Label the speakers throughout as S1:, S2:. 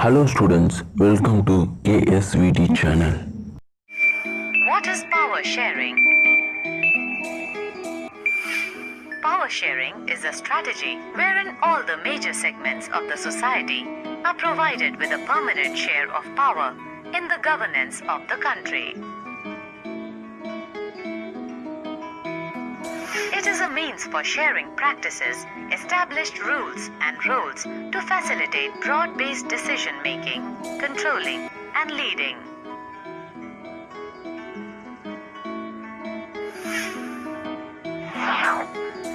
S1: Hello students, welcome to KSVT channel.
S2: What is power sharing? Power sharing is a strategy wherein all the major segments of the society are provided with a permanent share of power in the governance of the country. It is a means for sharing practices, established rules and roles to facilitate broad-based decision-making, controlling and leading.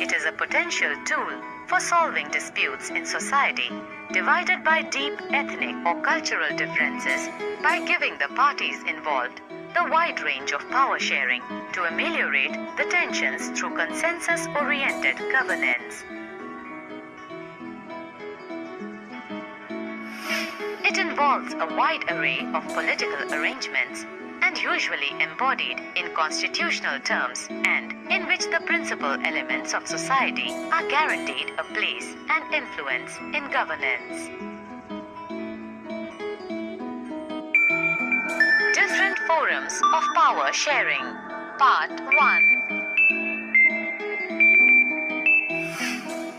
S2: It is a potential tool for solving disputes in society divided by deep ethnic or cultural differences by giving the parties involved the wide range of power sharing to ameliorate the tensions through consensus-oriented governance. It involves a wide array of political arrangements and usually embodied in constitutional terms and in which the principal elements of society are guaranteed a place and influence in governance. Different forms of power sharing. Part 1.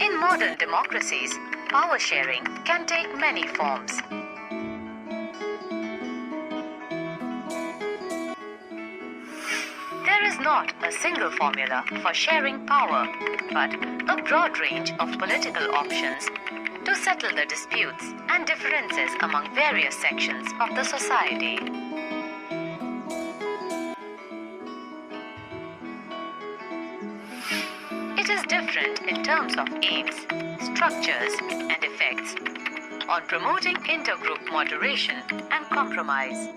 S2: In modern democracies, power sharing can take many forms. There is not a single formula for sharing power, but a broad range of political options to settle the disputes and differences among various sections of the society. It is different in terms of aims, structures, and effects on promoting intergroup moderation and compromise.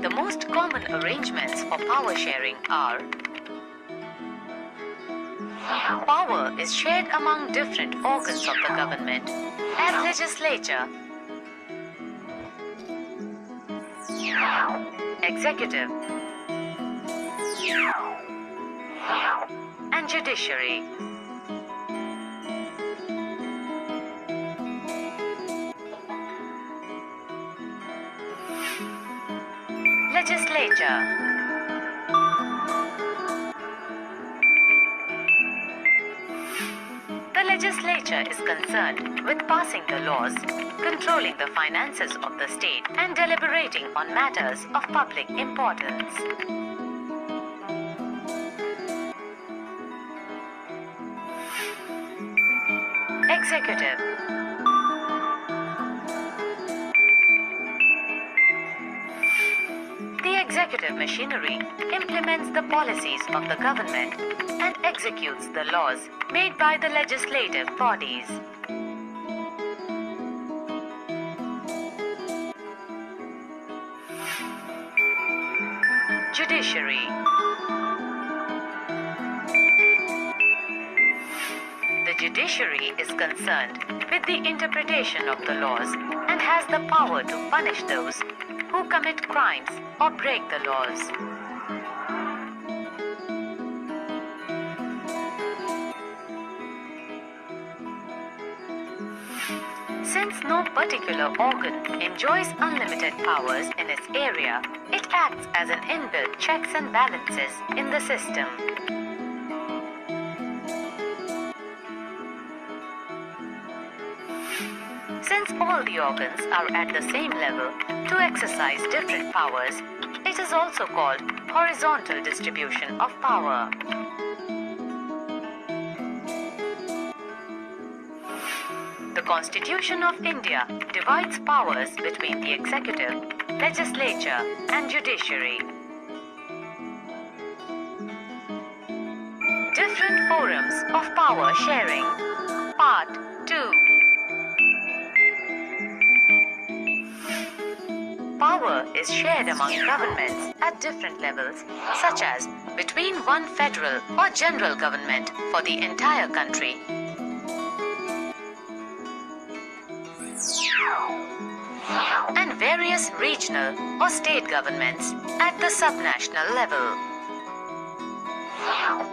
S2: The most common arrangements for power sharing are: power is shared among different organs of the government as legislature, executive, and judiciary. Legislature. The legislature is concerned with passing the laws, controlling the finances of the state, and deliberating on matters of public importance. Executive. The executive machinery implements the policies of the government and executes the laws made by the legislative bodies. Judiciary. The judiciary is concerned with the interpretation of the laws and has the power to punish those who commit crimes or break the laws. Since no particular organ enjoys unlimited powers in its area, it acts as an inbuilt checks and balances in the system. Since all the organs are at the same level to exercise different powers, it is also called horizontal distribution of power. The Constitution of India divides powers between the executive, legislature, and judiciary. Different forms of power sharing. Part 2. Power is shared among governments at different levels, such as between one federal or general government for the entire country and various regional or state governments at the subnational level.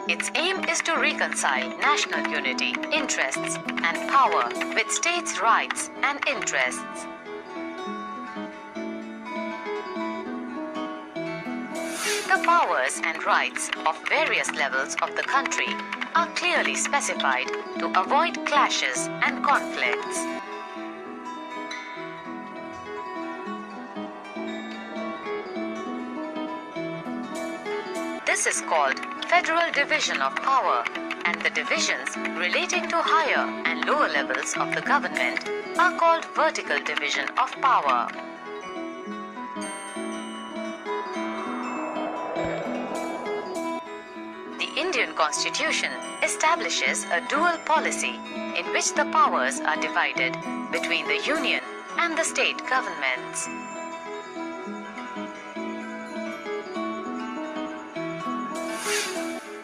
S2: Its aim is to reconcile national unity, interests, and power with states' rights and interests. The powers and rights of various levels of the country are clearly specified to avoid clashes and conflicts. This is called Federal Division of Power, and the divisions relating to higher and lower levels of the government are called Vertical Division of Power. The Indian Constitution establishes a dual policy in which the powers are divided between the Union and the state governments.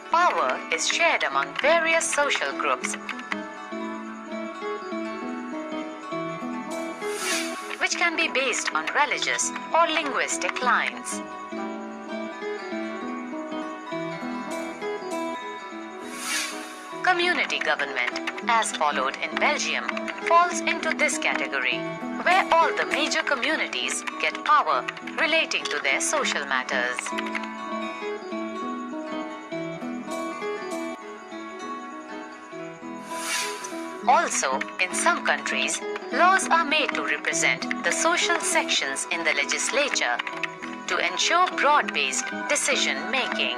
S2: Power is shared among various social groups, which can be based on religious or linguistic lines. Community government, as followed in Belgium, falls into this category, where all the major communities get power relating to their social matters. Also, in some countries, laws are made to represent the social sections in the legislature to ensure broad-based decision-making.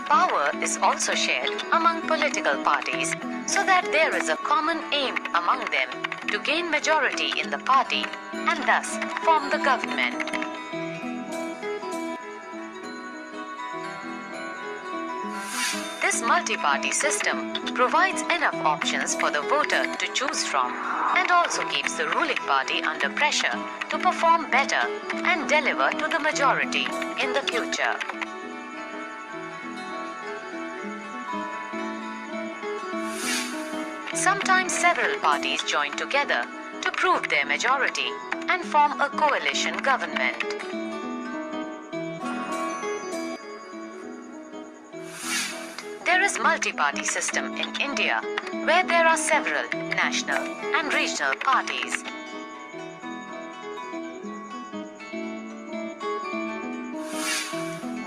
S2: Power is also shared among political parties so that there is a common aim among them to gain majority in the party and thus form the government. This multi-party system provides enough options for the voter to choose from and also keeps the ruling party under pressure to perform better and deliver to the majority in the future. Sometimes several parties join together to prove their majority and form a coalition government. There is multi-party system in India where there are several national and regional parties.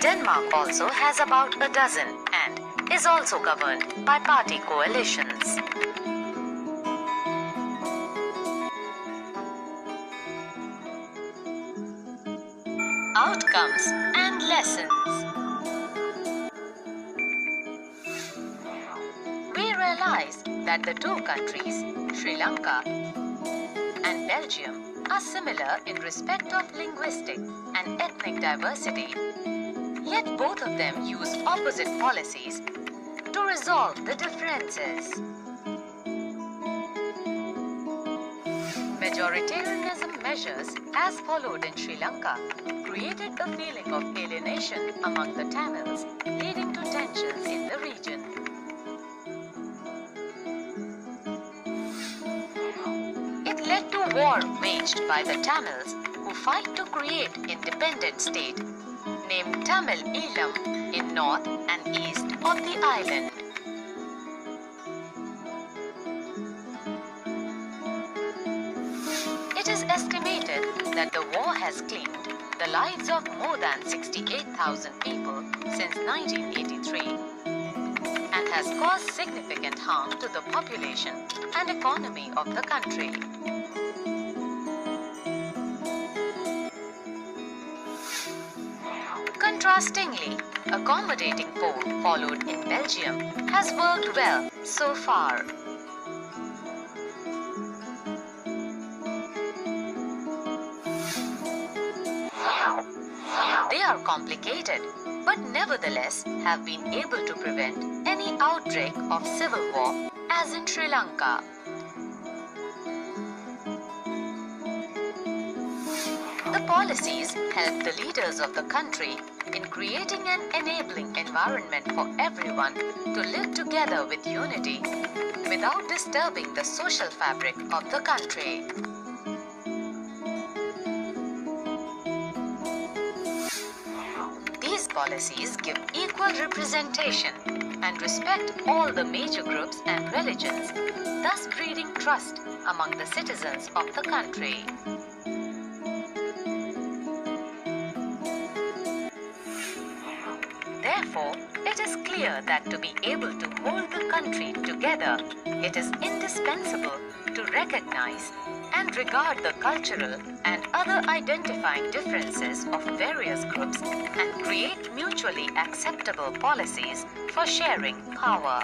S2: Denmark also has about a dozen and is also governed by party coalitions. Outcomes and lessons. We realized that the two countries, Sri Lanka and Belgium, are similar in respect of linguistic and ethnic diversity. Yet both of them used opposite policies to resolve the differences. Majoritarianism measures, as followed in Sri Lanka, created a feeling of alienation among the Tamils, leading to tensions in the region. It led to war waged by the Tamils, who fight to create independent state, named Tamil Eelam in north and east of the island. It is estimated that the war has claimed the lives of more than 68,000 people since 1983 and has caused significant harm to the population and economy of the country. Contrastingly, accommodating pole followed in Belgium has worked well so far. They are complicated, but nevertheless have been able to prevent any outbreak of civil war as in Sri Lanka. The policies help the leaders of the country in creating an enabling environment for everyone to live together with unity without disturbing the social fabric of the country. policies give equal representation and respect all the major groups and religions, thus breeding trust among the citizens of the country. Therefore, it is clear that to be able to hold the country together, it is indispensable to recognize and regard the cultural and other identifying differences of various groups and create mutually acceptable policies for sharing power.